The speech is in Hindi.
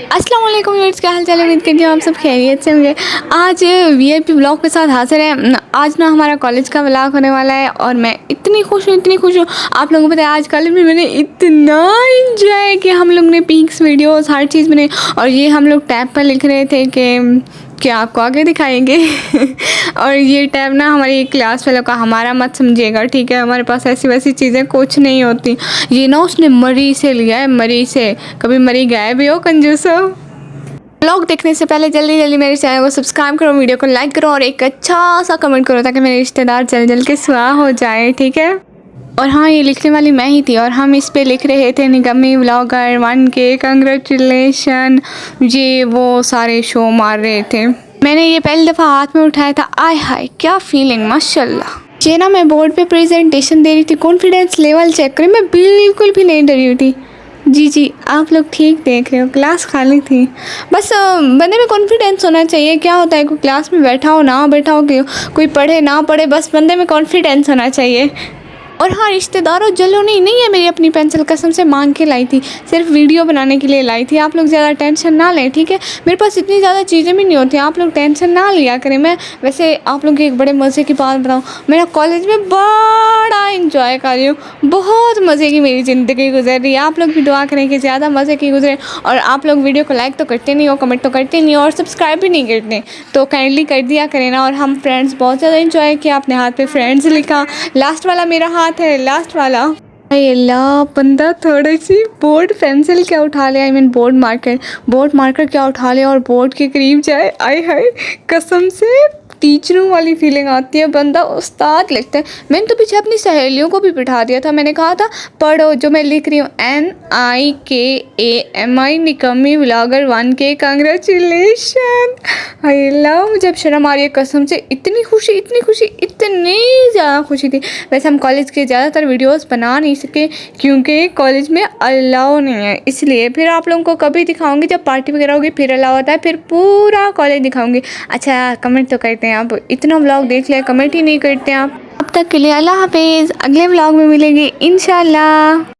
अस्सलाम वालेकुम व्यूअर्स, क्या हाल चाल है। उम्मीद करती हूँ आप सब खैरियत से होंगे। आज वीआईपी ब्लॉग के साथ हाजिर है। आज ना हमारा कॉलेज का व्लॉग होने वाला है और मैं इतनी खुश हूँ। आप लोगों को पता है आज कॉलेज में मैंने इतना इंजॉय किया। हम लोग ने पिक्स वीडियोस हर चीज़ बने और ये हम लोग टैब पर लिख रहे थे कि आपको आगे दिखाएंगे और ये टैब ना हमारी क्लास वालों का, हमारा मत समझिएगा, ठीक है। हमारे पास ऐसी वैसी चीज़ें कुछ नहीं होती। ये ना उसने मरी से लिया है, मरी से। कभी मरी गए भी हो कंजूसो। ब्लॉग देखने से पहले जल्दी जल्दी मेरे चैनल को सब्सक्राइब करो, वीडियो को लाइक करो और एक अच्छा सा कमेंट करो ताकि मेरे रिश्तेदार जल्द के स्वाह हो जाए, ठीक है। और हाँ, ये लिखने वाली मैं ही थी और हम इस पे लिख रहे थे निगमी व्लॉगर 1K कंग्रेचुलेशन। ये वो सारे शो मार रहे थे। मैंने ये पहली दफ़ा हाथ में उठाया था। आय हाय क्या फीलिंग, माशाल्लाह। ये ना मैं बोर्ड पे प्रेजेंटेशन दे रही थी, कॉन्फिडेंस लेवल चेक करें, मैं बिल्कुल भी नहीं डरी हुई थी। जी आप लोग ठीक देख रहे हो, क्लास खाली थी। बस बंदे में कॉन्फिडेंस होना चाहिए। क्या होता है, कोई क्लास में बैठा हो ना बैठा हो, कोई पढ़े ना पढ़े, बस बंदे में कॉन्फिडेंस होना चाहिए। और हाँ रिश्तेदारों, जलो नहीं है मेरी अपनी पेंसिल, कसम से मांग के लाई थी, सिर्फ वीडियो बनाने के लिए लाई थी। आप लोग ज़्यादा टेंशन ना लें, ठीक है। मेरे पास इतनी ज़्यादा चीज़ें भी नहीं होती, आप लोग टेंशन ना लिया करें। मैं वैसे आप लोग की एक बड़े मज़े की बात बताऊँ, मेरा कॉलेज में बड़ा इंजॉय कर रही हूँ, बहुत मज़े की मेरी ज़िंदगी गुजर रही है। आप लोग भी दुआ करें कि ज़्यादा मज़े की गुजरे। और आप लोग वीडियो को लाइक तो करते नहीं हो, कमेंट तो करते नहीं हो और सब्सक्राइब भी नहीं करते, तो काइंडली कर दिया करें ना। और हम फ्रेंड्स बहुत ज़्यादा इंजॉय किया, अपने हाथ पे फ्रेंड्स लिखा, लास्ट वाला मेरा हाथ है, लास्ट वाला। अल्लाह, बंदा थोड़ी सी बोर्ड पेंसिल क्या उठा लिया, आई मीन बोर्ड मार्कर क्या उठा लिया और बोर्ड के करीब जाए। आय हाय, कसम से टीचरों वाली फीलिंग आती है, बंदा उस्ताद लगता है। मैंने तो पीछे अपनी सहेलियों को भी बिठा दिया था, मैंने कहा था पढ़ो जो मैं लिख रही हूँ, NIKAMI निकम्मी व्लॉगर 1K कंग्रेचुलेशन। अल्लाह, मुझे अब शर्म आ रही है कसम से। इतनी खुशी इतनी ज़्यादा खुशी थी। वैसे हम कॉलेज के ज़्यादातर वीडियोस बना नहीं सके क्योंकि कॉलेज में अलाउ नहीं है, इसलिए। फिर आप लोगों को कभी दिखाऊंगी जब पार्टी वगैरह होगी, फिर अलाउ होता है, फिर पूरा कॉलेज दिखाऊंगी। अच्छा कमेंट तो करते हैं आप, इतना व्लॉग देख लिया, कमेंट ही नहीं करते आप। अब तक के लिए अल्लाह हाफिज़, अगले व्लॉग में मिलेंगे इंशाल्लाह।